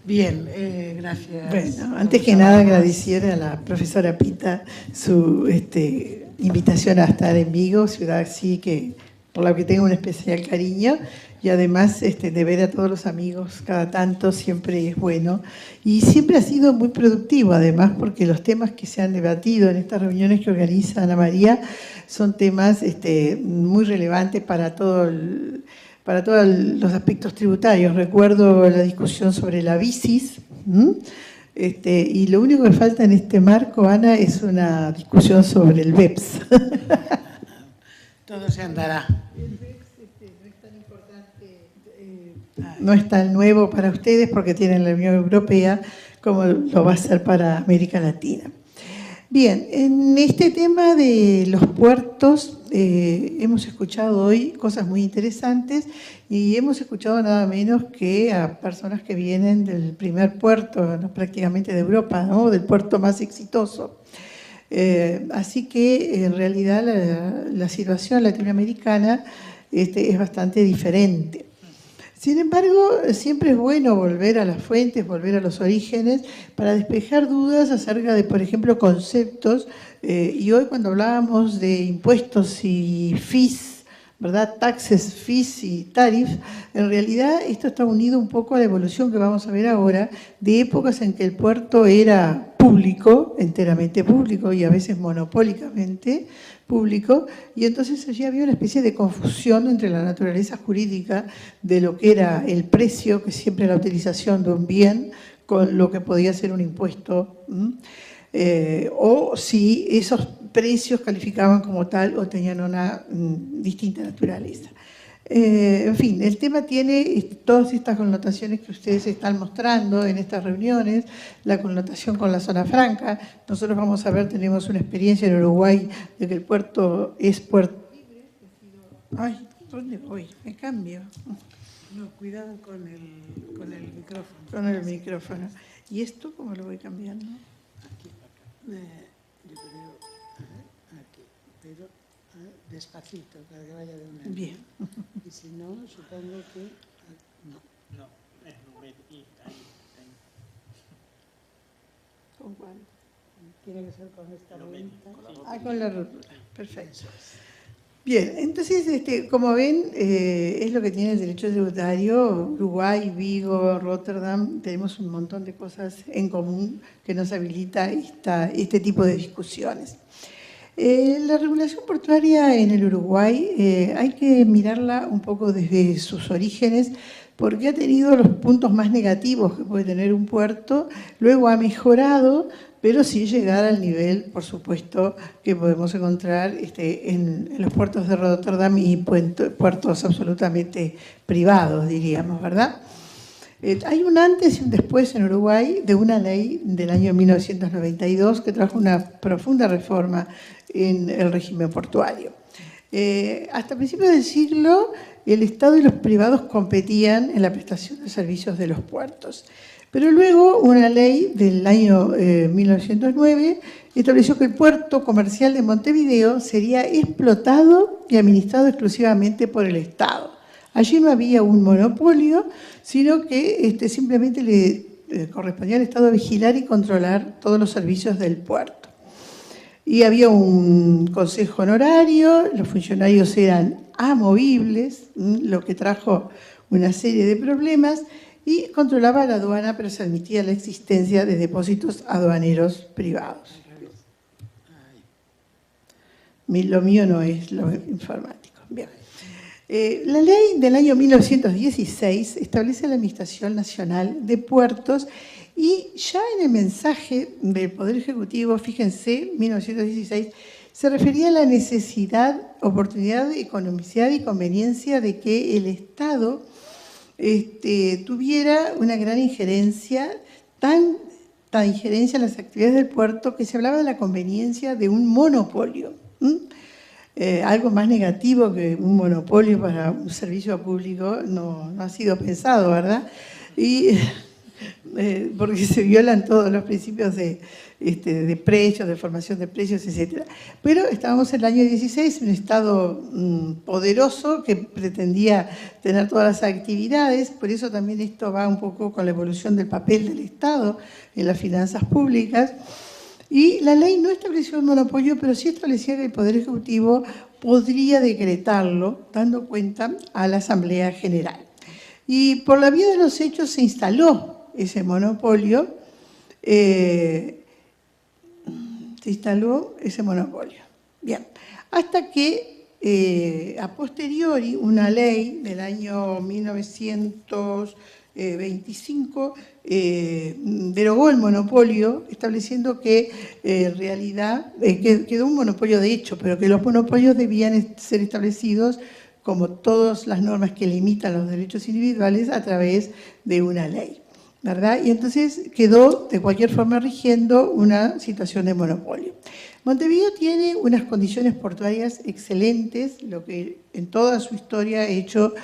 Bien, gracias. Bueno, antes que nada agradecer a la profesora Pita su invitación a estar en Vigo, ciudad así que por la que tengo un especial cariño, y además de ver a todos los amigos cada tanto siempre es bueno. Y siempre ha sido muy productivo, además, porque los temas que se han debatido en estas reuniones que organiza Ana María son temas muy relevantes para todos los aspectos tributarios. Recuerdo la discusión sobre la BICIS, y lo único que falta en este marco, Ana, es una discusión sobre el BEPS. Todo se andará. El BEPS no es tan importante, no es tan nuevo para ustedes porque tienen la Unión Europea como lo va a ser para América Latina. Bien, en este tema de los puertos hemos escuchado hoy cosas muy interesantes y hemos escuchado nada menos que a personas que vienen del primer puerto, ¿no? Prácticamente de Europa, ¿no? Del puerto más exitoso. Así que en realidad la situación latinoamericana es bastante diferente. Sin embargo, siempre es bueno volver a las fuentes, volver a los orígenes, para despejar dudas acerca de, por ejemplo, conceptos. Y hoy cuando hablábamos de impuestos y fees, ¿verdad? Taxes, fees y tariff, en realidad esto está unido un poco a la evolución que vamos a ver ahora, de épocas en que el puerto era público, enteramente público y a veces monopólicamente público, y entonces allí había una especie de confusión entre la naturaleza jurídica de lo que era el precio, que siempre es la utilización de un bien, con lo que podía ser un impuesto, o si esos precios calificaban como tal o tenían una distinta naturaleza. En fin, el tema tiene todas estas connotaciones que ustedes están mostrando en estas reuniones, la connotación con la zona franca. Nosotros vamos a ver, tenemos una experiencia en Uruguay de que el puerto es puerto libre. Ay, ¿dónde voy? Me cambio. No, cuidado con el micrófono. Con el micrófono. ¿Y esto cómo lo voy cambiando? Aquí, acá. Yo creo, aquí, pero despacito, para que vaya de una vez. Bien. Y si no, supongo que... No. No, es ahí. ¿Con cuál? Tiene que ser con esta vuelta. Con la rótula. Perfecto. Bien, entonces, como ven, es lo que tiene el derecho tributario. Uruguay, Vigo, Rotterdam, tenemos un montón de cosas en común que nos habilita este tipo de discusiones. La regulación portuaria en el Uruguay hay que mirarla un poco desde sus orígenes, porque ha tenido los puntos más negativos que puede tener un puerto, luego ha mejorado, pero sin llegar al nivel, por supuesto, que podemos encontrar en los puertos de Rotterdam y puertos absolutamente privados, diríamos, ¿verdad? Hay un antes y un después en Uruguay de una ley del año 1992 que trajo una profunda reforma en el régimen portuario. Hasta principios del siglo, el Estado y los privados competían en la prestación de servicios de los puertos. Pero luego una ley del año 1909 estableció que el puerto comercial de Montevideo sería explotado y administrado exclusivamente por el Estado. Allí no había un monopolio, sino que simplemente le correspondía al Estado vigilar y controlar todos los servicios del puerto. Y había un consejo honorario, los funcionarios eran amovibles, lo que trajo una serie de problemas, y controlaba la aduana, pero se admitía la existencia de depósitos aduaneros privados. Lo mío no es lo informático. Bien. La ley del año 1916 establece la Administración Nacional de Puertos y ya en el mensaje del Poder Ejecutivo, fíjense, 1916, se refería a la necesidad, oportunidad, economicidad y conveniencia de que el Estado tuviera una gran injerencia, tanta injerencia en las actividades del puerto que se hablaba de la conveniencia de un monopolio. Algo más negativo que un monopolio para un servicio público no ha sido pensado, ¿verdad? Y porque se violan todos los principios de de precios, de formación de precios, etc. Pero estábamos en el año 16, un Estado poderoso que pretendía tener todas las actividades, por eso también esto va un poco con la evolución del papel del Estado en las finanzas públicas. Y la ley no estableció el monopolio, pero sí establecía que el Poder Ejecutivo podría decretarlo, dando cuenta a la Asamblea General. Y por la vía de los hechos se instaló ese monopolio, Bien, hasta que a posteriori una ley del año 1925 derogó el monopolio, estableciendo que en realidad quedó un monopolio de hecho, pero que los monopolios debían ser establecidos como todas las normas que limitan los derechos individuales a través de una ley, ¿verdad? Y entonces quedó de cualquier forma rigiendo una situación de monopolio. Montevideo tiene unas condiciones portuarias excelentes, lo que en toda su historia ha hecho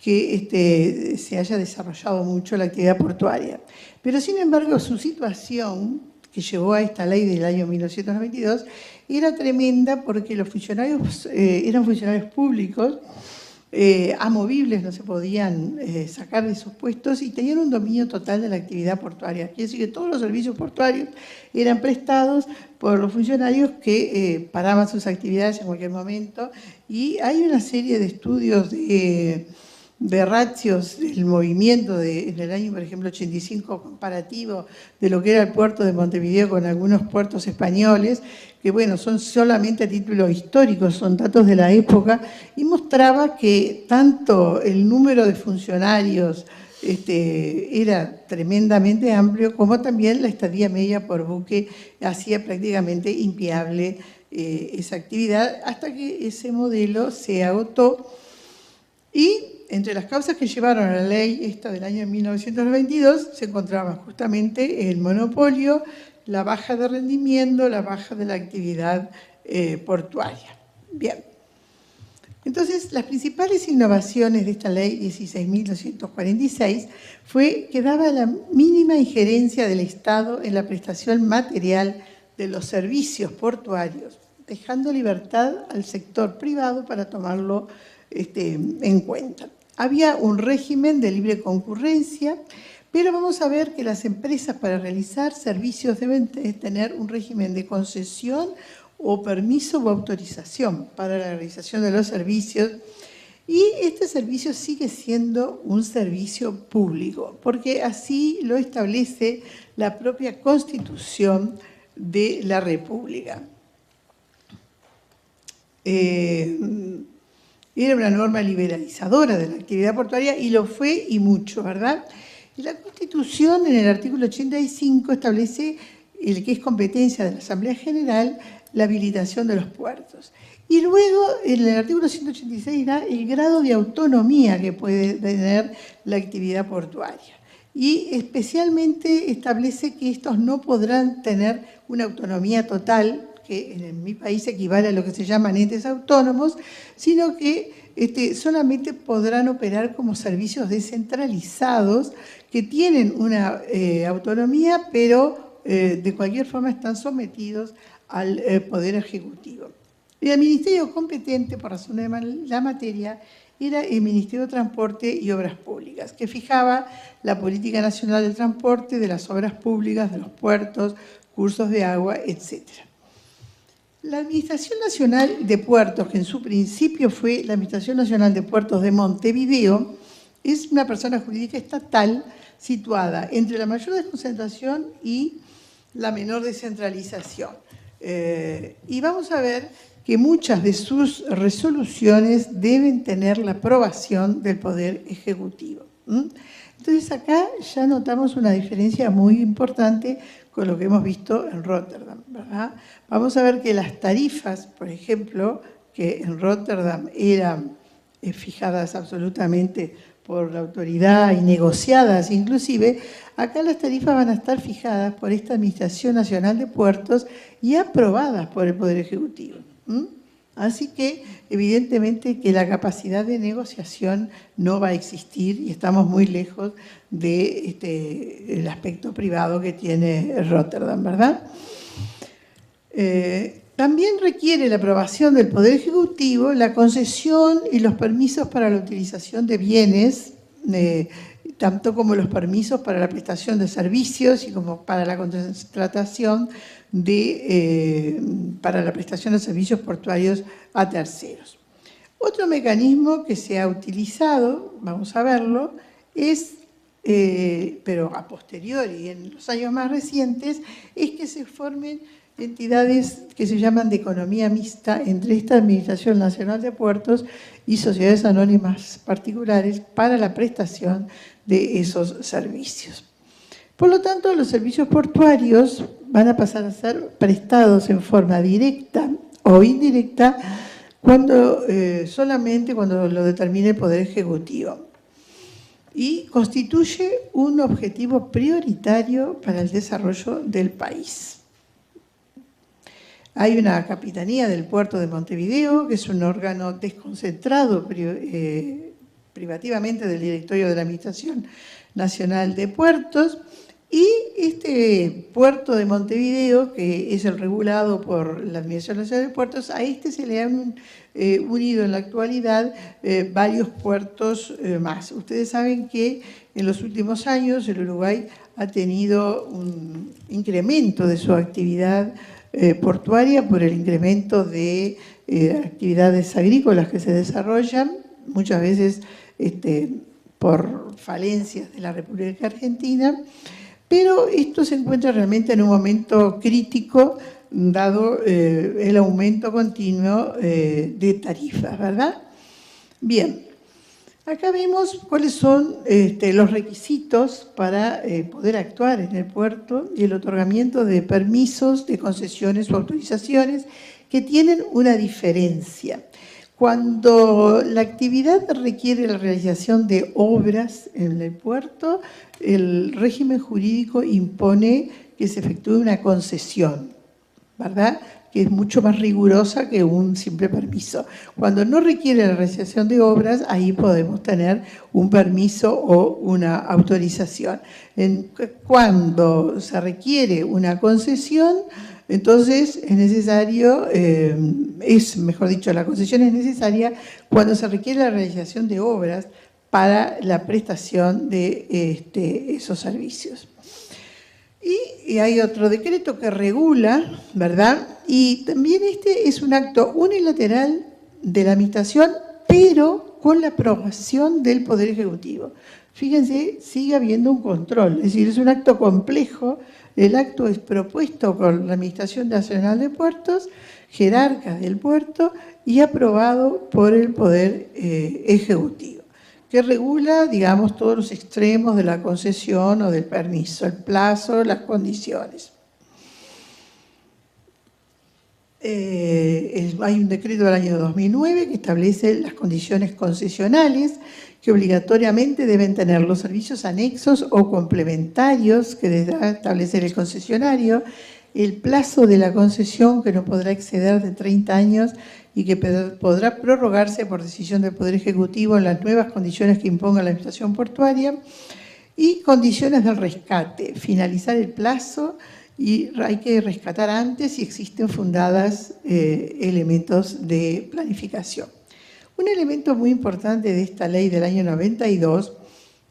que se haya desarrollado mucho la actividad portuaria. Pero sin embargo su situación, que llevó a esta ley del año 1992, era tremenda porque los funcionarios eran funcionarios públicos, amovibles, no se podían sacar de sus puestos y tenían un dominio total de la actividad portuaria. Quiere decir que todos los servicios portuarios eran prestados por los funcionarios que paraban sus actividades en cualquier momento, y hay una serie de estudios de ratios del movimiento en el año, por ejemplo, 85, comparativo de lo que era el puerto de Montevideo con algunos puertos españoles, que bueno, son solamente a título histórico, son datos de la época, y mostraba que tanto el número de funcionarios era tremendamente amplio, como también la estadía media por buque hacía prácticamente inviable esa actividad, hasta que ese modelo se agotó. Y entre las causas que llevaron a la ley esta del año 1992 se encontraban justamente el monopolio, la baja de rendimiento, la baja de la actividad portuaria. Bien. Entonces, las principales innovaciones de esta ley 16.246 fue que daba la mínima injerencia del Estado en la prestación material de los servicios portuarios, dejando libertad al sector privado para tomarlo en cuenta. Había un régimen de libre concurrencia, pero vamos a ver que las empresas para realizar servicios deben tener un régimen de concesión o permiso o autorización para la realización de los servicios, y este servicio sigue siendo un servicio público, porque así lo establece la propia Constitución de la República. Era una norma liberalizadora de la actividad portuaria, y lo fue y mucho, ¿verdad? Y la Constitución, en el artículo 85, establece el que es competencia de la Asamblea General la habilitación de los puertos. Y luego, en el artículo 186, da el grado de autonomía que puede tener la actividad portuaria. Y especialmente establece que estos no podrán tener una autonomía total, que en mi país equivale a lo que se llaman entes autónomos, sino que solamente podrán operar como servicios descentralizados que tienen una autonomía, pero de cualquier forma están sometidos al Poder Ejecutivo. Y el ministerio competente, por razón de la materia, era el Ministerio de Transporte y Obras Públicas, que fijaba la política nacional del transporte, de las obras públicas, de los puertos, cursos de agua, etc. La Administración Nacional de Puertos, que en su principio fue la Administración Nacional de Puertos de Montevideo, es una persona jurídica estatal situada entre la mayor desconcentración y la menor descentralización. Y vamos a ver que muchas de sus resoluciones deben tener la aprobación del Poder Ejecutivo. Entonces acá ya notamos una diferencia muy importante con lo que hemos visto en Rotterdam, ¿verdad? Vamos a ver que las tarifas, por ejemplo, que en Rotterdam eran fijadas absolutamente por la autoridad y negociadas inclusive, acá las tarifas van a estar fijadas por esta Administración Nacional de Puertos y aprobadas por el Poder Ejecutivo. Así que, evidentemente, que la capacidad de negociación no va a existir y estamos muy lejos del aspecto privado que tiene Rotterdam, ¿verdad? También requiere la aprobación del Poder Ejecutivo la concesión y los permisos para la utilización de bienes, tanto como los permisos para la prestación de servicios y como para la contratación para la prestación de servicios portuarios a terceros. Otro mecanismo que se ha utilizado, vamos a verlo, es, pero a posteriori, en los años más recientes, es que se formen entidades que se llaman de economía mixta entre esta Administración Nacional de Puertos y sociedades anónimas particulares para la prestación de esos servicios. Por lo tanto, los servicios portuarios van a pasar a ser prestados en forma directa o indirecta solamente cuando lo determine el Poder Ejecutivo. Y constituye un objetivo prioritario para el desarrollo del país. Hay una Capitanía del Puerto de Montevideo, que es un órgano desconcentrado privativamente del Directorio de la Administración Nacional de Puertos, y este puerto de Montevideo, que es el regulado por la Administración Nacional de Puertos, a este se le han unido en la actualidad varios puertos más. Ustedes saben que en los últimos años el Uruguay ha tenido un incremento de su actividad portuaria por el incremento de actividades agrícolas que se desarrollan, muchas veces por falencias de la República Argentina, pero esto se encuentra realmente en un momento crítico, dado el aumento continuo de tarifas, ¿verdad? Bien, acá vemos cuáles son los requisitos para poder actuar en el puerto y el otorgamiento de permisos, de concesiones o autorizaciones que tienen una diferencia. Cuando la actividad requiere la realización de obras en el puerto, el régimen jurídico impone que se efectúe una concesión, ¿verdad?, que es mucho más rigurosa que un simple permiso. Cuando no requiere la realización de obras, ahí podemos tener un permiso o una autorización. Cuando se requiere una concesión, entonces es necesario, mejor dicho, la concesión es necesaria cuando se requiere la realización de obras para la prestación de esos servicios. Y hay otro decreto que regula, ¿verdad? Y también este es un acto unilateral de la Administración, pero con la aprobación del Poder Ejecutivo. Fíjense, sigue habiendo un control, es decir, es un acto complejo. El acto es propuesto por la Administración Nacional de Puertos, jerarcas del puerto, y aprobado por el Poder Ejecutivo, que regula, digamos, todos los extremos de la concesión o del permiso, el plazo, las condiciones. Hay un decreto del año 2009 que establece las condiciones concesionales que obligatoriamente deben tener los servicios anexos o complementarios que debe establecer el concesionario, el plazo de la concesión que no podrá exceder de 30 años y que podrá prorrogarse por decisión del Poder Ejecutivo en las nuevas condiciones que imponga la Administración Portuaria, y condiciones del rescate, finalizar el plazo, y hay que rescatar antes si existen fundadas elementos de planificación. Un elemento muy importante de esta ley del año 92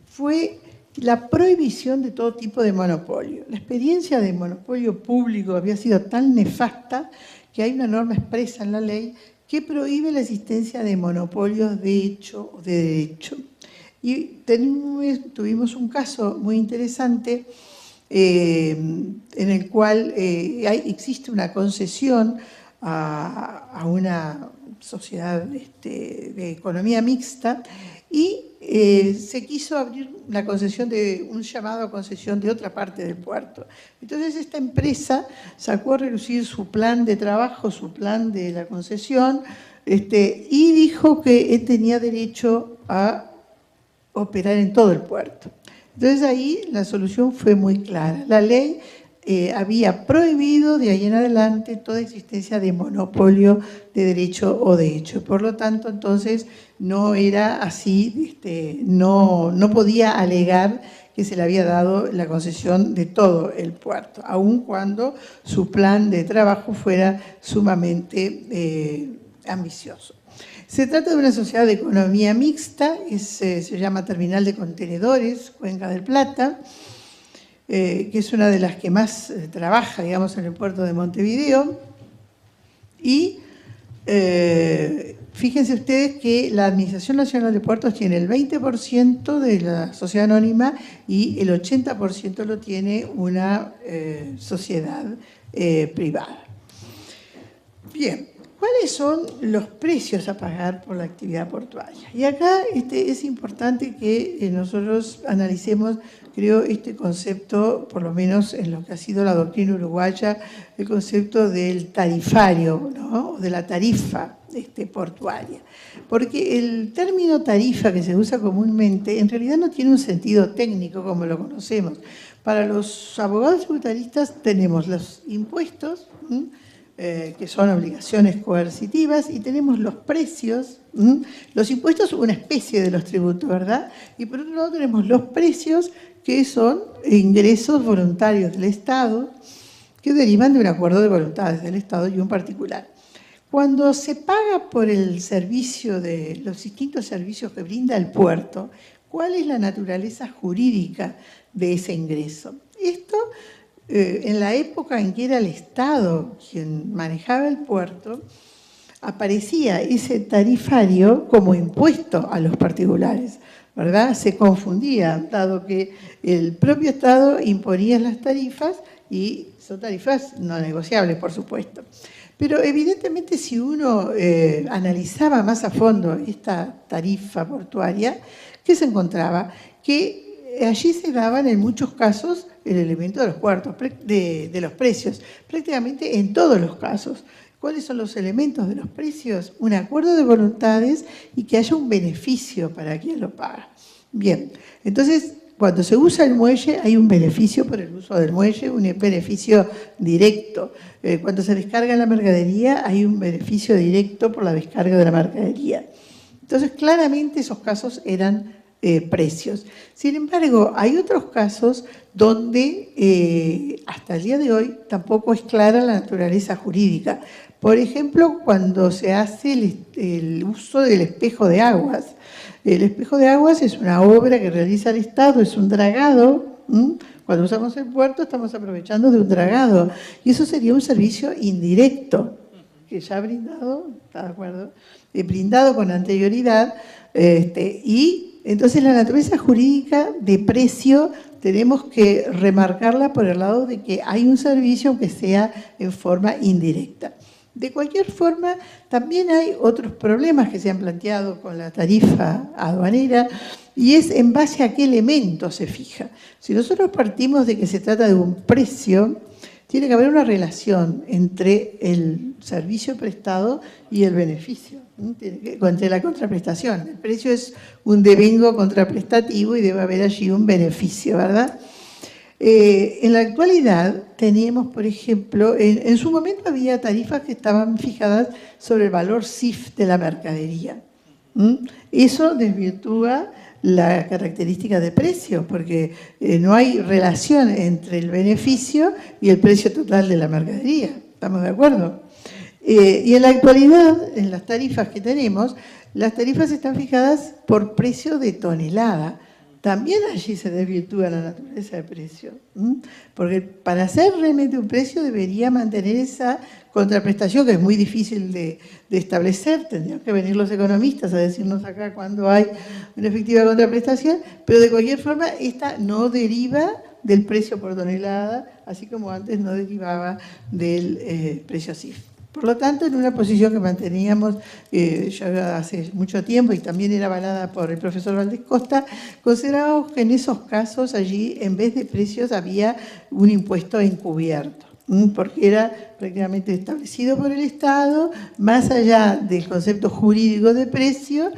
fue la prohibición de todo tipo de monopolio. La experiencia de monopolio público había sido tan nefasta que hay una norma expresa en la ley que prohíbe la existencia de monopolios de hecho o de derecho. Y tuvimos un caso muy interesante en el cual existe una concesión a una sociedad de economía mixta, y se quiso abrir la concesión un llamado a concesión de otra parte del puerto. Entonces esta empresa sacó a relucir su plan de trabajo, su plan de la concesión, y dijo que él tenía derecho a operar en todo el puerto. Entonces ahí la solución fue muy clara. La ley había prohibido de ahí en adelante toda existencia de monopolio de derecho o de hecho. Por lo tanto, entonces, no era así, no podía alegar que se le había dado la concesión de todo el puerto, aun cuando su plan de trabajo fuera sumamente ambicioso. Se trata de una sociedad de economía mixta, se llama Terminal de Contenedores, Cuenca del Plata, que es una de las que más trabaja, digamos, en el puerto de Montevideo. Y fíjense ustedes que la Administración Nacional de Puertos tiene el 20% de la sociedad anónima y el 80% lo tiene una sociedad privada. Bien, ¿cuáles son los precios a pagar por la actividad portuaria? Y acá es importante que nosotros analicemos, creo, este concepto, por lo menos en lo que ha sido la doctrina uruguaya, el concepto del tarifario, ¿no? O de la tarifa portuaria. Porque el término tarifa que se usa comúnmente en realidad no tiene un sentido técnico como lo conocemos. Para los abogados tributaristas tenemos los impuestos, que son obligaciones coercitivas, y tenemos los precios. Los impuestos son una especie de los tributos, ¿verdad? Y por otro lado tenemos los precios, que son ingresos voluntarios del Estado, que derivan de un acuerdo de voluntades del Estado y un particular. Cuando se paga por el servicio de los distintos servicios que brinda el puerto, ¿cuál es la naturaleza jurídica de ese ingreso? Esto, en la época en que era el Estado quien manejaba el puerto, aparecía ese tarifario como impuesto a los particulares, ¿verdad? Se confundía, dado que el propio Estado imponía las tarifas y son tarifas no negociables, por supuesto. Pero evidentemente si uno analizaba más a fondo esta tarifa portuaria, ¿qué se encontraba? Que allí se daban en muchos casos el elemento de los puertos, de los precios, prácticamente en todos los casos. ¿Cuáles son los elementos de los precios? Un acuerdo de voluntades y que haya un beneficio para quien lo paga. Bien, entonces, cuando se usa el muelle hay un beneficio por el uso del muelle, un beneficio directo. Cuando se descarga la mercadería hay un beneficio directo por la descarga de la mercadería. Entonces, claramente esos casos eran precios. Sin embargo, hay otros casos donde hasta el día de hoy tampoco es clara la naturaleza jurídica. Por ejemplo, cuando se hace el uso del espejo de aguas. El espejo de aguas es una obra que realiza el Estado, es un dragado. Cuando usamos el puerto estamos aprovechando de un dragado. Y eso sería un servicio indirecto, que ya ha brindado, ¿está de acuerdo? Brindado con anterioridad. Y entonces la naturaleza jurídica de precio tenemos que remarcarla por el lado de que hay un servicio aunque sea en forma indirecta. De cualquier forma, también hay otros problemas que se han planteado con la tarifa aduanera y es en base a qué elemento se fija. Si nosotros partimos de que se trata de un precio, tiene que haber una relación entre el servicio prestado y el beneficio, entre la contraprestación. El precio es un devengo contraprestativo y debe haber allí un beneficio, ¿verdad? En la actualidad teníamos, por ejemplo, en su momento había tarifas que estaban fijadas sobre el valor CIF de la mercadería. Eso desvirtúa la característica de precio, porque no hay relación entre el beneficio y el precio total de la mercadería. ¿Estamos de acuerdo? Y en la actualidad, en las tarifas que tenemos, las tarifas están fijadas por precio de tonelada. También allí se desvirtúa la naturaleza del precio, porque para hacer realmente un precio debería mantener esa contraprestación, que es muy difícil de establecer. Tendrían que venir los economistas a decirnos acá cuando hay una efectiva contraprestación, pero de cualquier forma esta no deriva del precio por tonelada, así como antes no derivaba del precio CIF. Por lo tanto, en una posición que manteníamos ya hace mucho tiempo y también era avalada por el profesor Valdés Costa, considerábamos que en esos casos allí, en vez de precios, había un impuesto encubierto, porque era prácticamente establecido por el Estado, más allá del concepto jurídico de precio,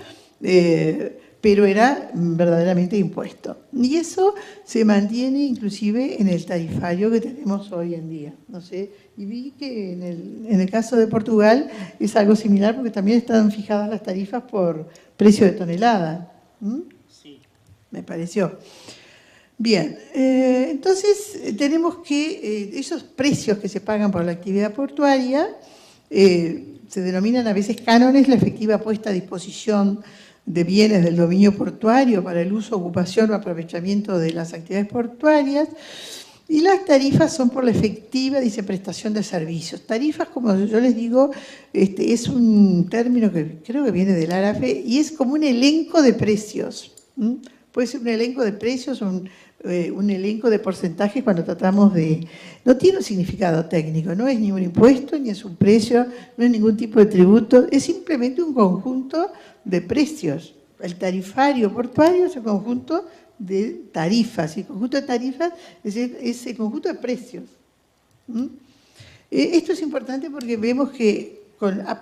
pero era verdaderamente impuesto. Y eso se mantiene inclusive en el tarifario que tenemos hoy en día. No sé, y vi que en el caso de Portugal es algo similar porque también están fijadas las tarifas por precio de tonelada. Sí. Me pareció. Bien, entonces tenemos que esos precios que se pagan por la actividad portuaria se denominan a veces cánones, la efectiva puesta a disposición de bienes del dominio portuario para el uso, ocupación o aprovechamiento de las actividades portuarias, y las tarifas son por la efectiva, dice, prestación de servicios. Tarifas, como yo les digo, es un término que creo que viene del árabe y es como un elenco de precios. Puede ser un elenco de precios o un elenco de porcentajes cuando tratamos de... No tiene un significado técnico, no es ni un impuesto, ni es un precio, no es ningún tipo de tributo, es simplemente un conjunto de precios. El tarifario portuario es un conjunto de tarifas, y el conjunto de tarifas es el conjunto de precios. Esto es importante porque vemos que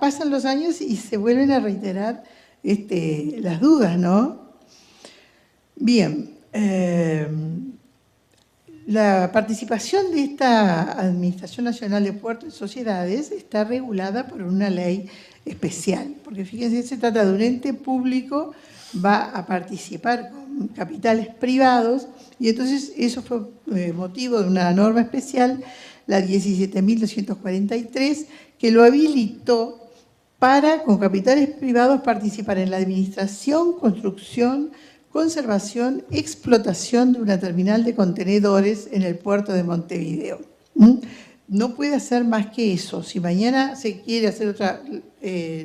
pasan los años y se vuelven a reiterar las dudas, ¿no? Bien, la participación de esta Administración Nacional de Puertos y Sociedades está regulada por una ley especial, porque fíjense, se trata de un ente público, va a participar con capitales privados, y entonces eso fue motivo de una norma especial, la 17.243, que lo habilitó para, con capitales privados, participar en la administración, construcción, conservación, explotación de una terminal de contenedores en el puerto de Montevideo. No puede hacer más que eso. Si mañana se quiere hacer otra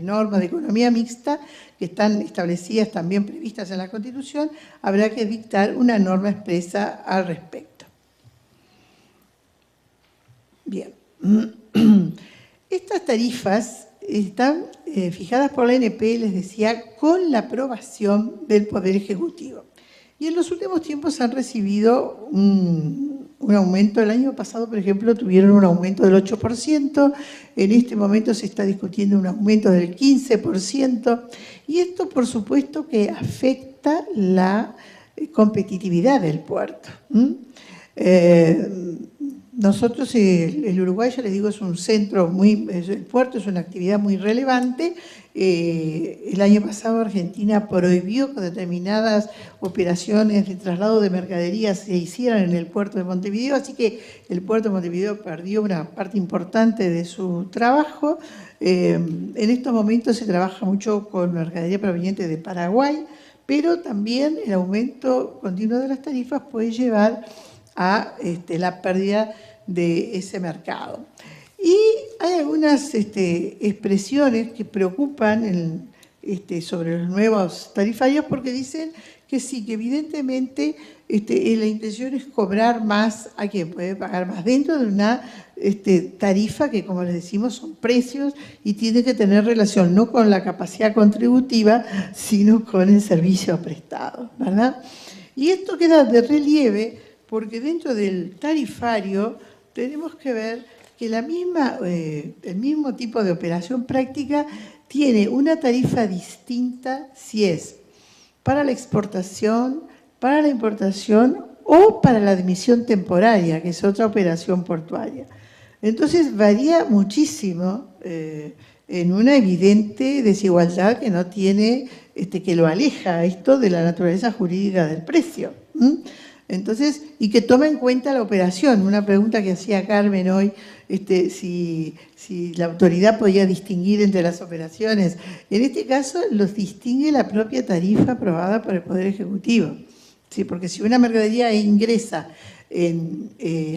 norma de economía mixta, que están establecidas, también previstas en la Constitución, habrá que dictar una norma expresa al respecto. Bien. Estas tarifas están fijadas por la ANP, les decía, con la aprobación del Poder Ejecutivo. Y en los últimos tiempos han recibido un aumento. El año pasado, por ejemplo, tuvieron un aumento del 8%, en este momento se está discutiendo un aumento del 15%, y esto, por supuesto, que afecta la competitividad del puerto. Nosotros, el Uruguay, ya les digo, es un centro el puerto es una actividad muy relevante. El año pasado Argentina prohibió que determinadas operaciones de traslado de mercaderías se hicieran en el puerto de Montevideo, así que el puerto de Montevideo perdió una parte importante de su trabajo. En estos momentos se trabaja mucho con mercadería proveniente de Paraguay, pero también el aumento continuo de las tarifas puede llevar a la pérdida de ese mercado. Y hay algunas expresiones que preocupan sobre los nuevos tarifarios porque dicen que sí, que evidentemente la intención es cobrar más a quien puede pagar más dentro de una tarifa que, como les decimos, son precios y tiene que tener relación no con la capacidad contributiva, sino con el servicio prestado, ¿verdad? Y esto queda de relieve porque dentro del tarifario tenemos que ver que el mismo tipo de operación práctica tiene una tarifa distinta si es para la exportación, para la importación o para la admisión temporaria, que es otra operación portuaria. Entonces varía muchísimo en una evidente desigualdad que no tiene, que lo aleja esto de la naturaleza jurídica del precio. Entonces, y que toma en cuenta la operación. Una pregunta que hacía Carmen hoy, si la autoridad podía distinguir entre las operaciones. En este caso, los distingue la propia tarifa aprobada por el Poder Ejecutivo. ¿Sí? Porque si una mercadería ingresa en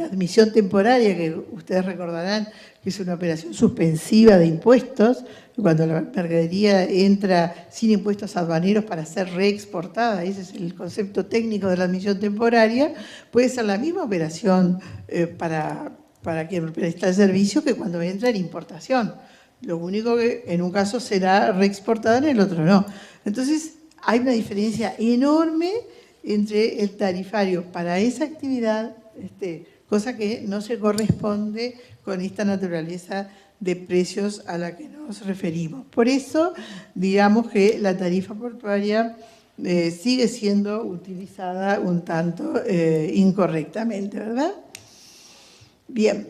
admisión temporaria, que ustedes recordarán que es una operación suspensiva de impuestos, cuando la mercadería entra sin impuestos aduaneros para ser reexportada, ese es el concepto técnico de la admisión temporaria, puede ser la misma operación para quien presta el servicio que cuando entra en importación. Lo único que en un caso será reexportada, en el otro no. Entonces, hay una diferencia enorme entre el tarifario para esa actividad, cosa que no se corresponde con esta naturaleza de precios a la que nos referimos. Por eso, digamos que la tarifa portuaria sigue siendo utilizada un tanto incorrectamente, ¿verdad? Bien.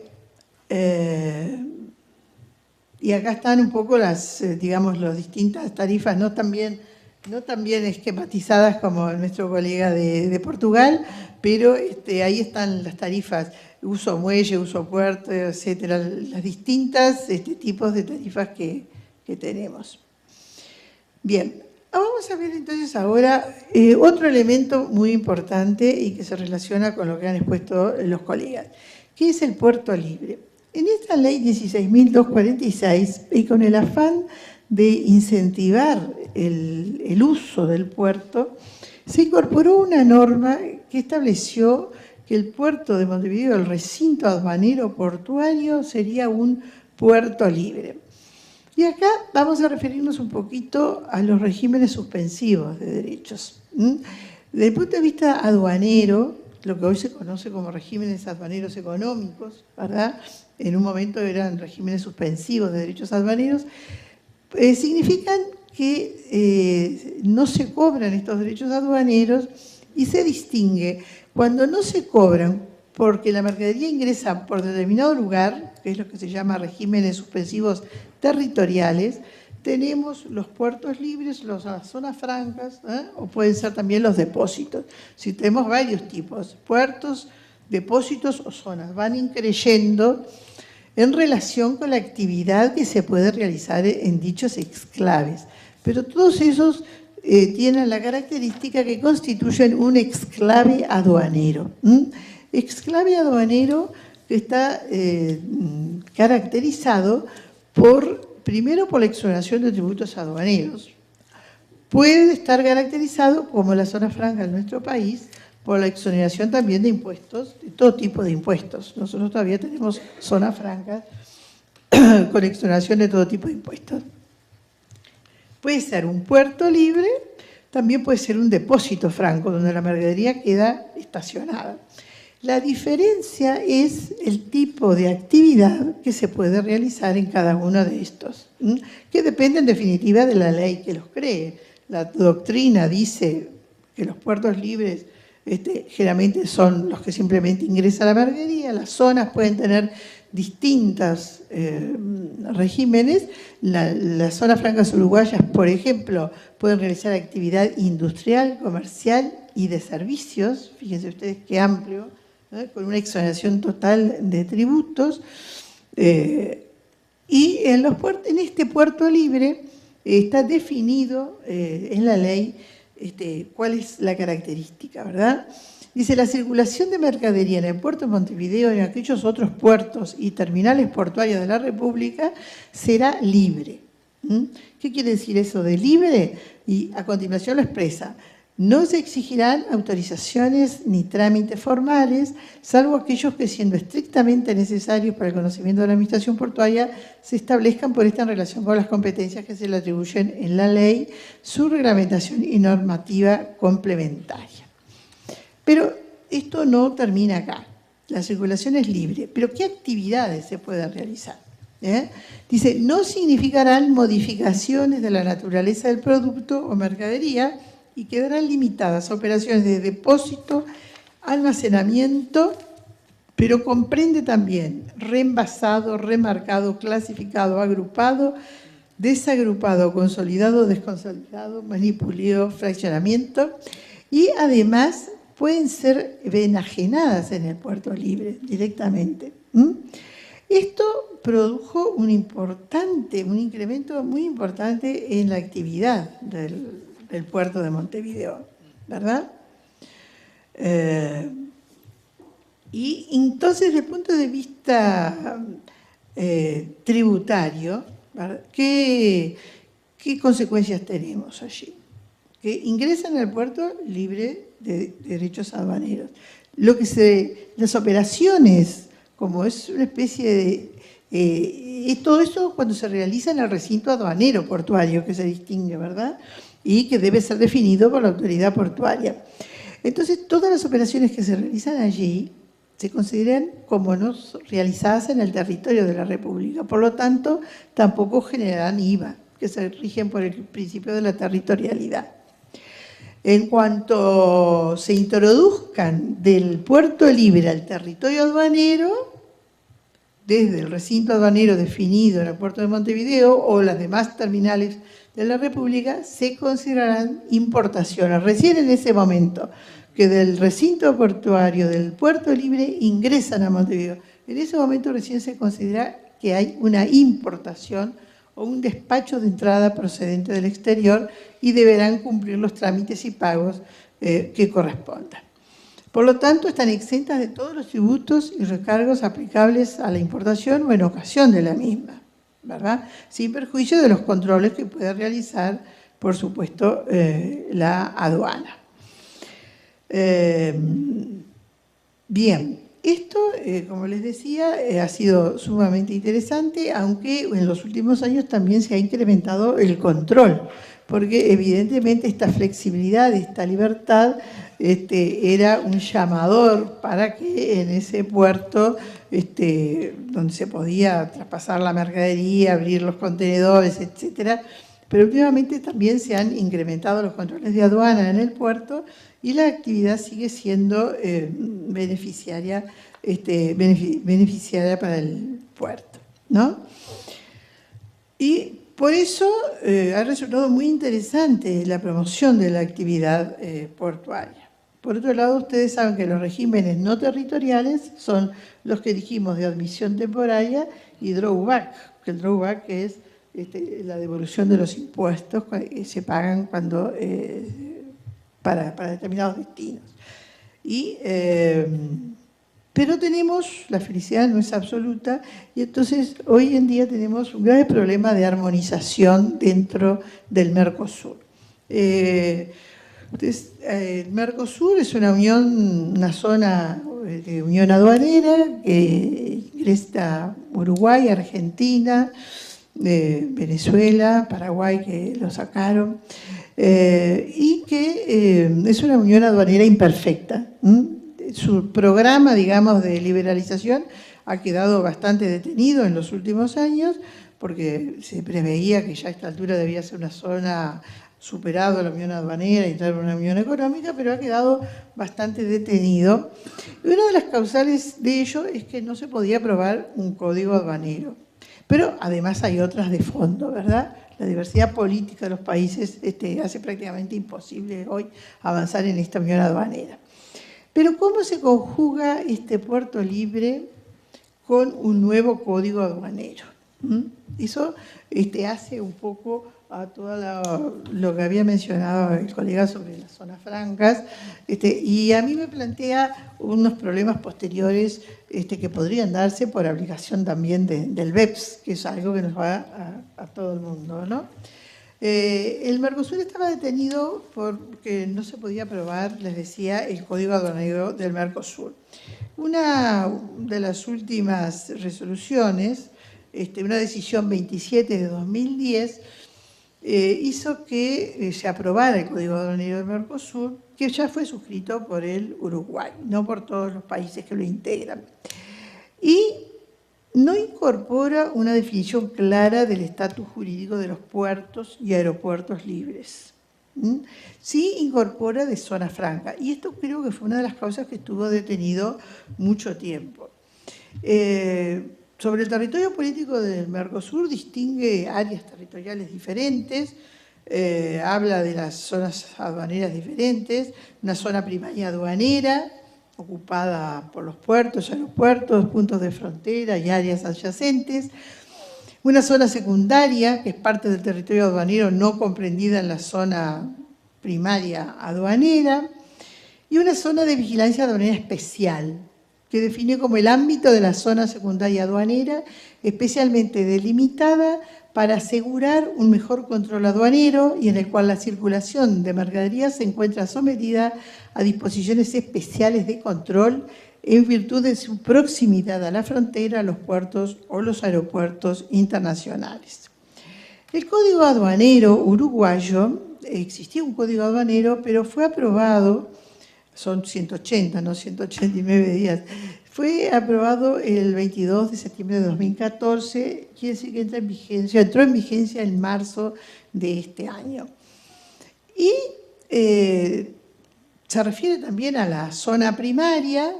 Y acá están un poco las, digamos, las distintas tarifas, no tan bien esquematizadas como nuestro colega de Portugal, pero ahí están las tarifas, uso muelle, uso puerto, etcétera, las distintas tipos de tarifas que tenemos. Bien, vamos a ver entonces ahora otro elemento muy importante y que se relaciona con lo que han expuesto los colegas, que es el puerto libre. En esta ley 16.246, y con el afán de incentivar el uso del puerto, se incorporó una norma que estableció que el puerto de Montevideo, el recinto aduanero portuario, sería un puerto libre. Y acá vamos a referirnos un poquito a los regímenes suspensivos de derechos. Desde el punto de vista aduanero, lo que hoy se conoce como regímenes aduaneros económicos, ¿verdad? En un momento eran regímenes suspensivos de derechos aduaneros, significan que no se cobran estos derechos aduaneros y se distingue cuando no se cobran porque la mercadería ingresa por determinado lugar, que es lo que se llama regímenes suspensivos territoriales. Tenemos los puertos libres, las zonas francas, o pueden ser también los depósitos. Si tenemos varios tipos, puertos, depósitos o zonas, van increyendo en relación con la actividad que se puede realizar en dichos exclaves. Pero todos esos tienen la característica que constituyen un exclave aduanero. Exclave aduanero que está caracterizado primero por la exoneración de tributos aduaneros. Puede estar caracterizado, como la zona franca de nuestro país, por la exoneración también de impuestos, de todo tipo de impuestos. Nosotros todavía tenemos zonas francas con exoneración de todo tipo de impuestos. Puede ser un puerto libre, también puede ser un depósito franco, donde la mercadería queda estacionada. La diferencia es el tipo de actividad que se puede realizar en cada uno de estos, que depende en definitiva de la ley que los cree. La doctrina dice que los puertos libres generalmente son los que simplemente ingresan a la mercadería, las zonas pueden tener distintos regímenes. Las zonas francas uruguayas, por ejemplo, pueden realizar actividad industrial, comercial y de servicios, fíjense ustedes qué amplio, con una exoneración total de tributos. Y en este puerto libre está definido en la ley cuál es la característica, ¿verdad? Dice, la circulación de mercadería en el puerto de Montevideo y en aquellos otros puertos y terminales portuarios de la República será libre. ¿Qué quiere decir eso de libre? Y a continuación lo expresa. No se exigirán autorizaciones ni trámites formales, salvo aquellos que, siendo estrictamente necesarios para el conocimiento de la administración portuaria, se establezcan por esta en relación con las competencias que se le atribuyen en la ley, su reglamentación y normativa complementaria. Pero esto no termina acá. La circulación es libre, pero ¿qué actividades se pueden realizar? Dice, no significarán modificaciones de la naturaleza del producto o mercadería y quedarán limitadas a operaciones de depósito, almacenamiento, pero comprende también reenvasado, remarcado, clasificado, agrupado, desagrupado, consolidado, desconsolidado, manipulado, fraccionamiento, y además pueden ser enajenadas en el puerto libre directamente. Esto produjo un incremento muy importante en la actividad del puerto de Montevideo, ¿verdad? Y entonces, desde el punto de vista tributario, ¿qué consecuencias tenemos allí? Que ingresan al puerto libre de derechos aduaneros. Las operaciones, como es una especie de... todo eso cuando se realiza en el recinto aduanero portuario, que se distingue, ¿verdad? Y que debe ser definido por la autoridad portuaria. Entonces, todas las operaciones que se realizan allí se consideran como no realizadas en el territorio de la República. Por lo tanto, tampoco generarán IVA, que se rigen por el principio de la territorialidad. En cuanto se introduzcan del puerto libre al territorio aduanero, desde el recinto aduanero definido en el puerto de Montevideo o las demás terminales de la República, se considerarán importaciones. Recién en ese momento que del recinto portuario del puerto libre ingresan a Montevideo, en ese momento recién se considera que hay una importación o un despacho de entrada procedente del exterior y deberán cumplir los trámites y pagos que correspondan. Por lo tanto, están exentas de todos los tributos y recargos aplicables a la importación o en ocasión de la misma, ¿verdad? Sin perjuicio de los controles que puede realizar, por supuesto, la aduana. Bien, esto, como les decía, ha sido sumamente interesante, aunque en los últimos años también se ha incrementado el control, porque evidentemente esta flexibilidad, esta libertad, era un llamador para que en ese puerto, donde se podía traspasar la mercadería, abrir los contenedores, etcétera, pero últimamente también se han incrementado los controles de aduana en el puerto y la actividad sigue siendo beneficiaria para el puerto, ¿no? Y por eso ha resultado muy interesante la promoción de la actividad portuaria. Por otro lado, ustedes saben que los regímenes no territoriales son los que dijimos de admisión temporaria y drawback, que el drawback es la devolución de los impuestos que se pagan cuando, para determinados destinos. Pero tenemos, la felicidad no es absoluta, y entonces hoy en día tenemos un grave problema de armonización dentro del Mercosur. El Mercosur es una zona de unión aduanera que ingresa Uruguay, Argentina, Venezuela, Paraguay, que lo sacaron, y que es una unión aduanera imperfecta. Su programa, digamos, de liberalización ha quedado bastante detenido en los últimos años, porque se preveía que ya a esta altura debía ser una zona superado la unión aduanera y entrar en una unión económica, pero ha quedado bastante detenido. Y una de las causales de ello es que no se podía aprobar un código aduanero. Pero además hay otras de fondo, ¿verdad? La diversidad política de los países hace prácticamente imposible hoy avanzar en esta unión aduanera. Pero ¿cómo se conjuga este puerto libre con un nuevo código aduanero? Eso hace un poco a todo lo que había mencionado el colega sobre las zonas francas, y a mí me plantea unos problemas posteriores que podrían darse por aplicación también del BEPS, que es algo que nos va a todo el mundo, ¿no? El Mercosur estaba detenido porque no se podía aprobar, les decía, el código aduanero del Mercosur. Una de las últimas resoluciones, una decisión 27 de 2010, hizo que se aprobara el Código Aduanero del Mercosur, que ya fue suscrito por el Uruguay, no por todos los países que lo integran. Y no incorpora una definición clara del estatus jurídico de los puertos y aeropuertos libres. Sí incorpora de zona franca, y esto creo que fue una de las causas que estuvo detenido mucho tiempo. Sobre el territorio político del Mercosur distingue áreas territoriales diferentes, habla de las zonas aduaneras diferentes, una zona primaria aduanera, ocupada por los puertos, aeropuertos, puntos de frontera y áreas adyacentes, una zona secundaria, que es parte del territorio aduanero no comprendida en la zona primaria aduanera, y una zona de vigilancia aduanera especial, que define como el ámbito de la zona secundaria aduanera, especialmente delimitada para asegurar un mejor control aduanero y en el cual la circulación de mercaderías se encuentra sometida a disposiciones especiales de control en virtud de su proximidad a la frontera, a los puertos o los aeropuertos internacionales. El Código Aduanero uruguayo, existía un Código Aduanero, pero fue aprobado, son 180, no 189 días, fue aprobado el 22 de septiembre de 2014, quiere decir que entró en vigencia en marzo de este año. Y Se refiere también a la zona primaria,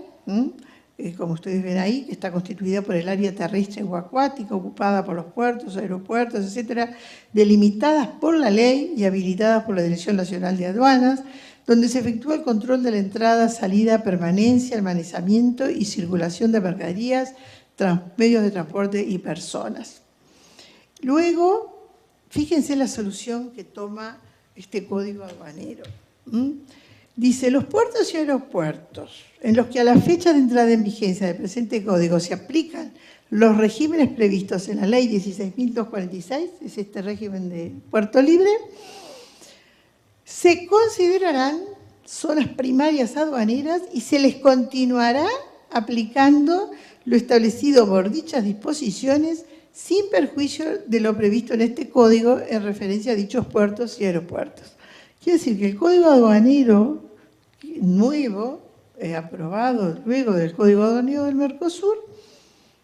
como ustedes ven ahí, que está constituida por el área terrestre o acuática, ocupada por los puertos, aeropuertos, etcétera, delimitadas por la ley y habilitadas por la Dirección Nacional de Aduanas, donde se efectúa el control de la entrada, salida, permanencia, almacenamiento y circulación de mercaderías, medios de transporte y personas. Luego, fíjense la solución que toma este código aduanero. Dice, los puertos y aeropuertos en los que a la fecha de entrada en vigencia del presente código se aplican los regímenes previstos en la ley 16.246, es este régimen de puerto libre, se considerarán zonas primarias aduaneras y se les continuará aplicando lo establecido por dichas disposiciones sin perjuicio de lo previsto en este código en referencia a dichos puertos y aeropuertos. Quiere decir que el código aduanero nuevo, aprobado luego del código aduanero del Mercosur,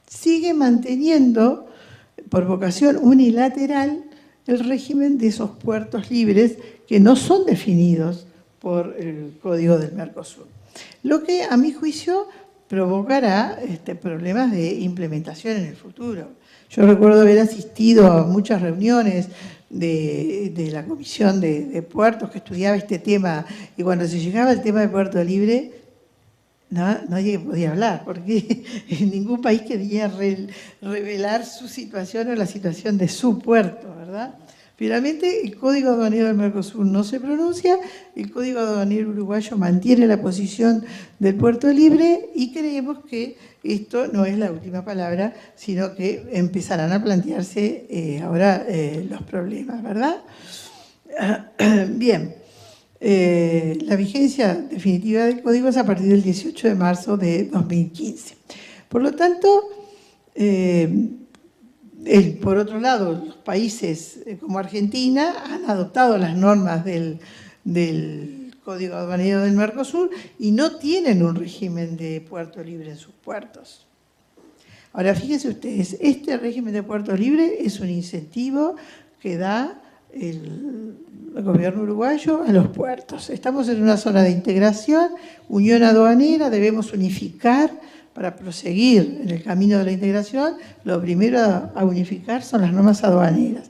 sigue manteniendo por vocación unilateral el régimen de esos puertos libres que no son definidos por el código del Mercosur. Lo que, a mi juicio, provocará problemas de implementación en el futuro. Yo recuerdo haber asistido a muchas reuniones de la Comisión de Puertos que estudiaba este tema, y cuando se llegaba al tema de Puerto Libre, nadie podía hablar, porque en ningún país quería revelar su situación o la situación de su puerto, ¿verdad? Finalmente, el Código Aduanero del Mercosur no se pronuncia, el Código Aduanero uruguayo mantiene la posición del puerto libre y creemos que esto no es la última palabra, sino que empezarán a plantearse ahora los problemas, ¿verdad? Bien, la vigencia definitiva del código es a partir del 18 de marzo de 2015. Por lo tanto, por otro lado, los países como Argentina han adoptado las normas del Código Aduanero del Mercosur y no tienen un régimen de puerto libre en sus puertos. Ahora, fíjense ustedes, este régimen de puerto libre es un incentivo que da el gobierno uruguayo a los puertos. Estamos en una zona de integración, unión aduanera, debemos unificar. Para proseguir en el camino de la integración, lo primero a unificar son las normas aduaneras.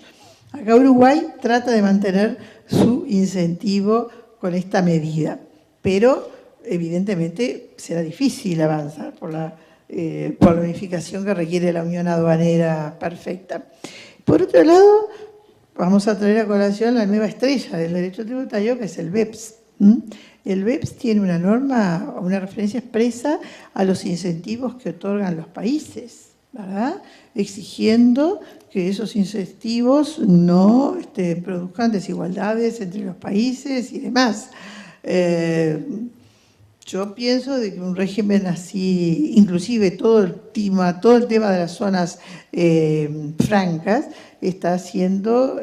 Acá Uruguay trata de mantener su incentivo con esta medida, pero evidentemente será difícil avanzar por la unificación que requiere la unión aduanera perfecta. Por otro lado, vamos a traer a colación la nueva estrella del derecho tributario, que es el BEPS. El BEPS tiene una norma, una referencia expresa a los incentivos que otorgan los países, ¿verdad? Exigiendo que esos incentivos no produzcan desigualdades entre los países y demás. Yo pienso de que un régimen así, inclusive todo el tema de las zonas francas, está siendo...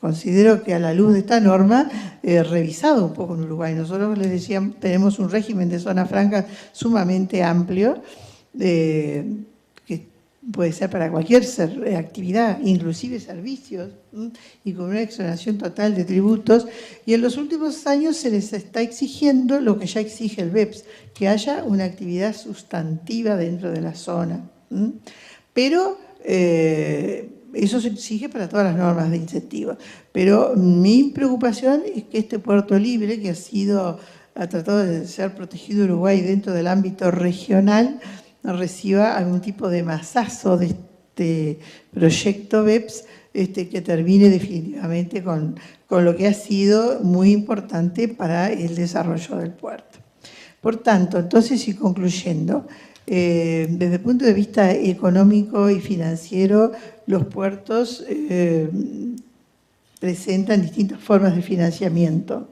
considero que a la luz de esta norma, revisado un poco en Uruguay. Nosotros, les decía, tenemos un régimen de zonas francas sumamente amplio, que puede ser para cualquier actividad, inclusive servicios, y con una exoneración total de tributos. Y en los últimos años se les está exigiendo lo que ya exige el BEPS, que haya una actividad sustantiva dentro de la zona. Pero... eso se exige para todas las normas de incentivos. Pero mi preocupación es que este puerto libre, que ha tratado de ser protegido Uruguay dentro del ámbito regional, reciba algún tipo de masazo de este proyecto BEPS que termine definitivamente con lo que ha sido muy importante para el desarrollo del puerto. Por tanto, entonces, y concluyendo, desde el punto de vista económico y financiero, los puertos presentan distintas formas de financiamiento.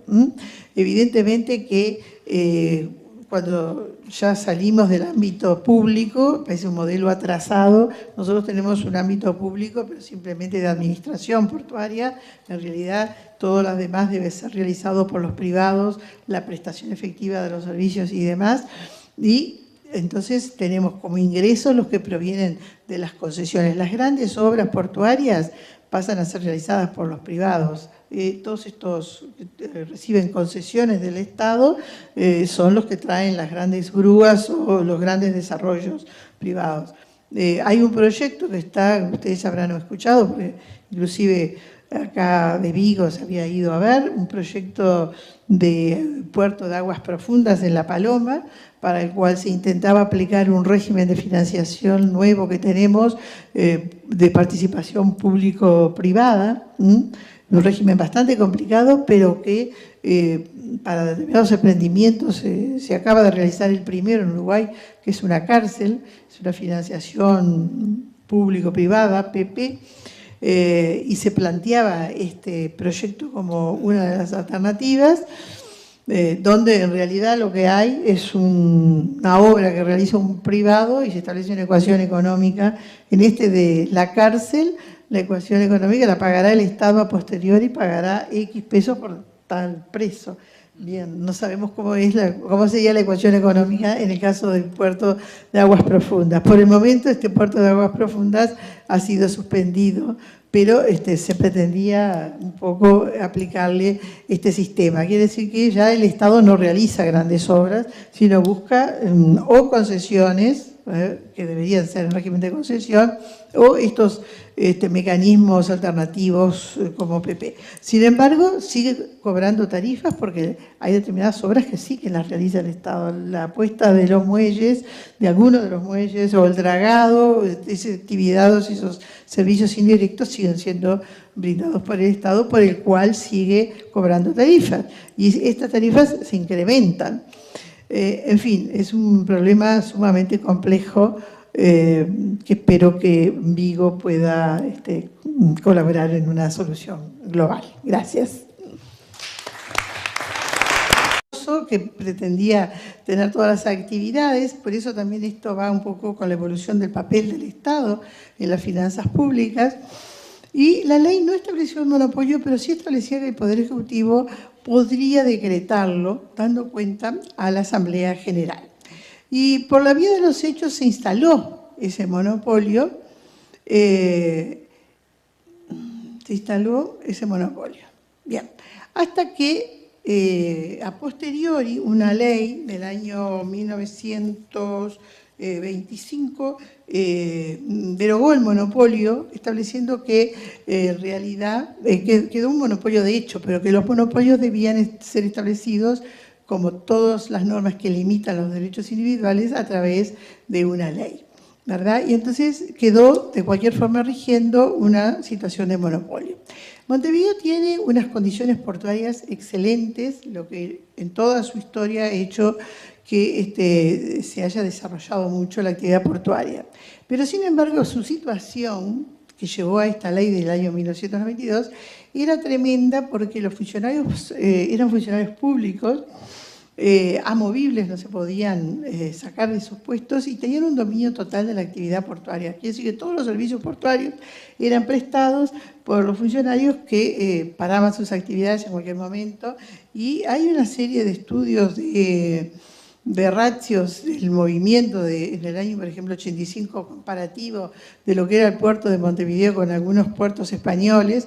Evidentemente que cuando ya salimos del ámbito público, es un modelo atrasado, nosotros tenemos un ámbito público, pero simplemente de administración portuaria. En realidad, todo lo demás debe ser realizado por los privados, la prestación efectiva de los servicios y demás. Y entonces tenemos como ingresos los que provienen de las concesiones. Las grandes obras portuarias pasan a ser realizadas por los privados, todos estos que reciben concesiones del Estado son los que traen las grandes grúas o los grandes desarrollos privados. Hay un proyecto que está, ustedes habrán escuchado, porque inclusive acá de Vigo se había ido a ver, un proyecto de puerto de aguas profundas en La Paloma, para el cual se intentaba aplicar un régimen de financiación nuevo que tenemos, de participación público-privada, un régimen bastante complicado, pero que para determinados emprendimientos se acaba de realizar el primero en Uruguay, que es una cárcel, es una financiación público-privada, PP, y se planteaba este proyecto como una de las alternativas, donde en realidad lo que hay es una obra que realiza un privado y se establece una ecuación económica. En este de la cárcel, la ecuación económica la pagará el Estado a posteriori y pagará X pesos por tal preso. Bien, no sabemos cómo sería la ecuación económica en el caso del puerto de aguas profundas. Por el momento, este puerto de aguas profundas ha sido suspendido, pero se pretendía un poco aplicarle este sistema. Quiere decir que ya el Estado no realiza grandes obras, sino busca o concesiones, que deberían ser en régimen de concesión, o estos mecanismos alternativos como PP. Sin embargo, sigue cobrando tarifas porque hay determinadas obras que sí que las realiza el Estado. La puesta de los muelles, de algunos de los muelles, o el dragado, esas actividades, esos servicios indirectos siguen siendo brindados por el Estado, por el cual sigue cobrando tarifas. Y estas tarifas se incrementan. En fin, es un problema sumamente complejo, que espero que Vigo pueda colaborar en una solución global. Gracias. Que pretendía tener todas las actividades, por eso también esto va un poco con la evolución del papel del Estado en las finanzas públicas. Y la ley no estableció el monopolio, pero sí establecía que el Poder Ejecutivo podría decretarlo, dando cuenta a la Asamblea General. Y por la vía de los hechos se instaló ese monopolio, Bien, hasta que a posteriori una ley del año 1925 derogó el monopolio, estableciendo que en realidad quedó un monopolio de hecho, pero que los monopolios debían ser establecidos, como todas las normas que limitan los derechos individuales, a través de una ley, ¿verdad? Y entonces quedó de cualquier forma rigiendo una situación de monopolio. Montevideo tiene unas condiciones portuarias excelentes, lo que en toda su historia ha hecho que se haya desarrollado mucho la actividad portuaria. Pero sin embargo su situación, que llevó a esta ley del año 1992, era tremenda porque los funcionarios eran funcionarios públicos, amovibles, no se podían sacar de sus puestos y tenían un dominio total de la actividad portuaria. Quiere decir que todos los servicios portuarios eran prestados por los funcionarios que paraban sus actividades en cualquier momento, y hay una serie de estudios de ratios del movimiento en el año, por ejemplo, 85, comparativo de lo que era el puerto de Montevideo con algunos puertos españoles.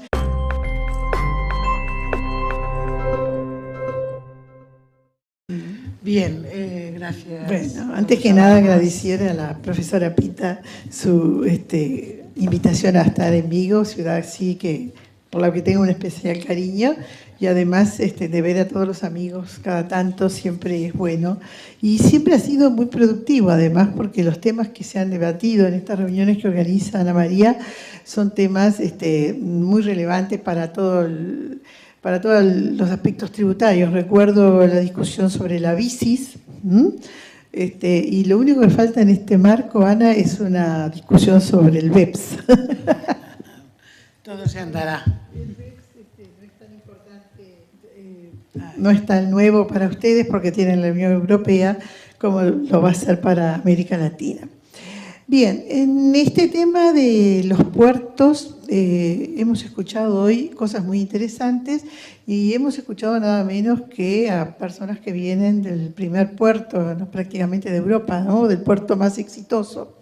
Bien, gracias. Bueno, antes que nada agradecer a la profesora Pita su invitación a estar en Vigo, ciudad así que por la que tengo un especial cariño, y además de ver a todos los amigos cada tanto siempre es bueno, y siempre ha sido muy productivo además, porque los temas que se han debatido en estas reuniones que organiza Ana María son temas muy relevantes para todos los aspectos tributarios. Recuerdo la discusión sobre la BICIS, y lo único que falta en este marco, Ana, es una discusión sobre el BEPS. Todo se andará. El BEPS no es tan importante, no es tan nuevo para ustedes porque tienen la Unión Europea, como lo va a ser para América Latina. Bien, en este tema de los puertos hemos escuchado hoy cosas muy interesantes, y hemos escuchado nada menos que a personas que vienen del primer puerto, ¿no?, prácticamente de Europa, ¿no?, del puerto más exitoso.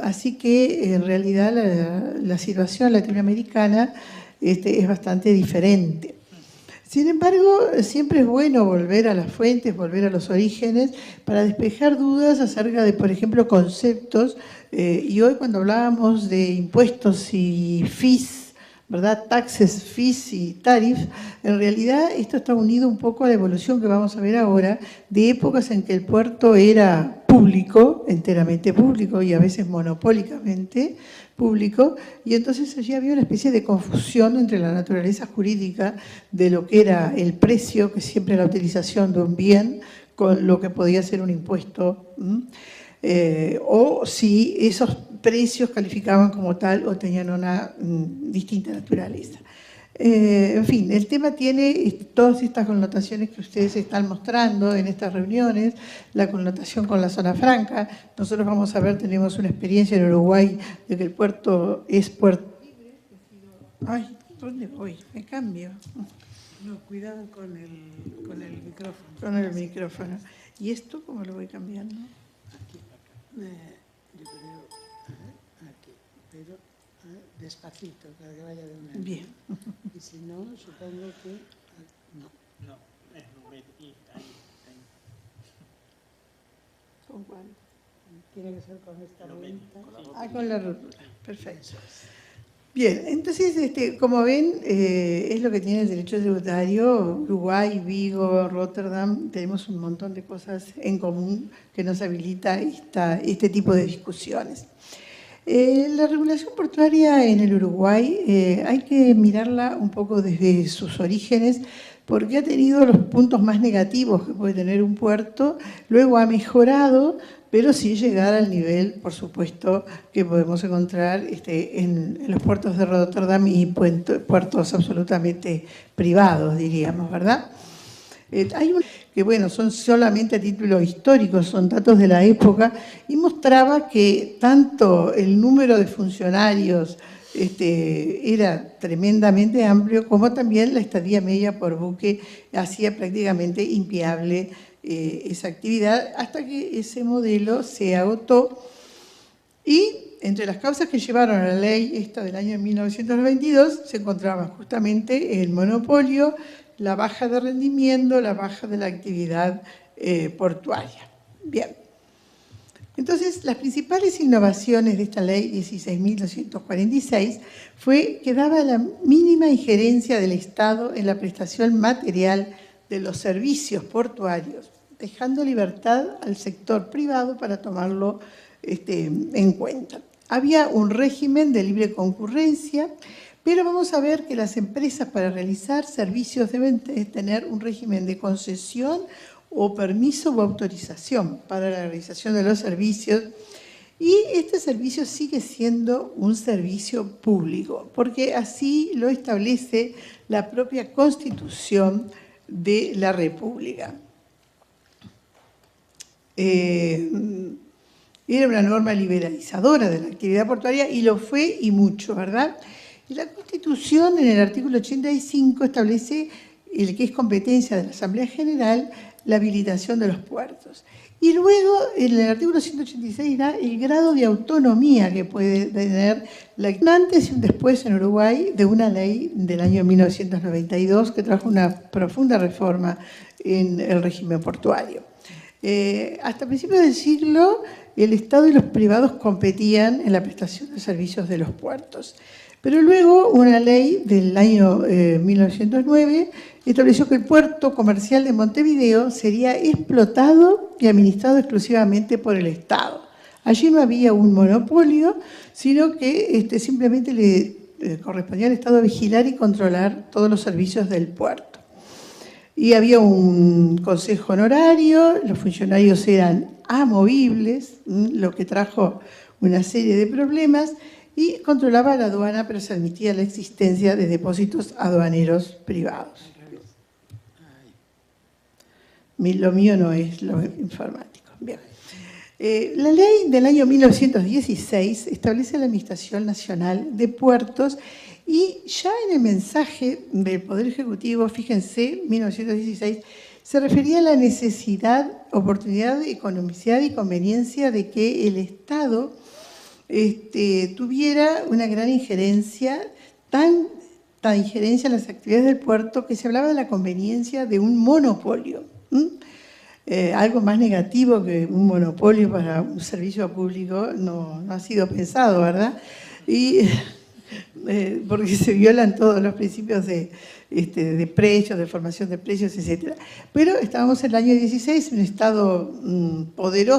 Así que en realidad la situación latinoamericana es bastante diferente. Sin embargo, siempre es bueno volver a las fuentes, volver a los orígenes, para despejar dudas acerca de, por ejemplo, conceptos. Y hoy cuando hablábamos de impuestos y fees, ¿verdad? Taxes, fees y tariffs, en realidad esto está unido un poco a la evolución que vamos a ver ahora, de épocas en que el puerto era público, enteramente público y a veces monopólicamente público, y entonces allí había una especie de confusión entre la naturaleza jurídica de lo que era el precio, que siempre era la utilización de un bien, con lo que podía ser un impuesto, o si esos precios calificaban como tal o tenían una distinta naturaleza. En fin, el tema tiene todas estas connotaciones que ustedes están mostrando en estas reuniones, la connotación con la zona franca. Nosotros vamos a ver, tenemos una experiencia en Uruguay de que el puerto es puerto libre. Ay, ¿dónde voy? Me cambio. No, cuidado con el micrófono. Con el micrófono. ¿Y esto cómo lo voy cambiando? Aquí, yo creo, aquí, pero despacito, para que vaya de una. Bien. Y si no, supongo que no. No, es número I, ahí. ¿Con cuál? Tiene que ser con esta vuelta. Ah, con la rótula. Perfecto. Bien, entonces, como ven, es lo que tiene el derecho tributario. Uruguay, Vigo, Rotterdam, tenemos un montón de cosas en común que nos habilita este tipo de discusiones. La regulación portuaria en el Uruguay hay que mirarla un poco desde sus orígenes, porque ha tenido los puntos más negativos que puede tener un puerto, luego ha mejorado, pero sin llegar al nivel, por supuesto, que podemos encontrar en los puertos de Rotterdam y puertos absolutamente privados, diríamos, ¿verdad? Hay que, bueno, son solamente a título histórico, son datos de la época, y mostraba que tanto el número de funcionarios era tremendamente amplio, como también la estadía media por buque hacía prácticamente inviable esa actividad, hasta que ese modelo se agotó. Y entre las causas que llevaron a la ley esta del año 1992 se encontraban justamente el monopolio, la baja de rendimiento, la baja de la actividad portuaria. Bien. Entonces, las principales innovaciones de esta ley 16.246 fue que daba la mínima injerencia del Estado en la prestación material de los servicios portuarios, dejando libertad al sector privado para tomarlo en cuenta. Había un régimen de libre concurrencia, pero vamos a ver que las empresas para realizar servicios deben tener un régimen de concesión o permiso o autorización para la realización de los servicios, y este servicio sigue siendo un servicio público, porque así lo establece la propia Constitución de la República. Era una norma liberalizadora de la actividad portuaria y lo fue y mucho, ¿verdad? Y la Constitución en el artículo 85 establece el que es competencia de la Asamblea General la habilitación de los puertos. Y luego en el artículo 186 da el grado de autonomía que puede tener un antes y un después en Uruguay de una ley del año 1992 que trajo una profunda reforma en el régimen portuario. Hasta principios del siglo, el Estado y los privados competían en la prestación de servicios de los puertos. Pero luego una ley del año 1909 estableció que el puerto comercial de Montevideo sería explotado y administrado exclusivamente por el Estado. Allí no había un monopolio, sino que simplemente le correspondía al Estado vigilar y controlar todos los servicios del puerto. Y había un consejo honorario, los funcionarios eran amovibles, lo que trajo una serie de problemas, y controlaba la aduana, pero se admitía la existencia de depósitos aduaneros privados. Lo mío no es lo informático. Bien. La ley del año 1916 establece la Administración Nacional de Puertos y ya en el mensaje del Poder Ejecutivo, fíjense, 1916, se refería a la necesidad, oportunidad, economicidad y conveniencia de que el Estado tuviera una gran injerencia tan la injerencia en las actividades del puerto, que se hablaba de la conveniencia de un monopolio. Algo más negativo que un monopolio para un servicio público no ha sido pensado, ¿verdad? Y porque se violan todos los principios de precios, de formación de precios, etc. Pero estábamos en el año 16, en un Estado poderoso,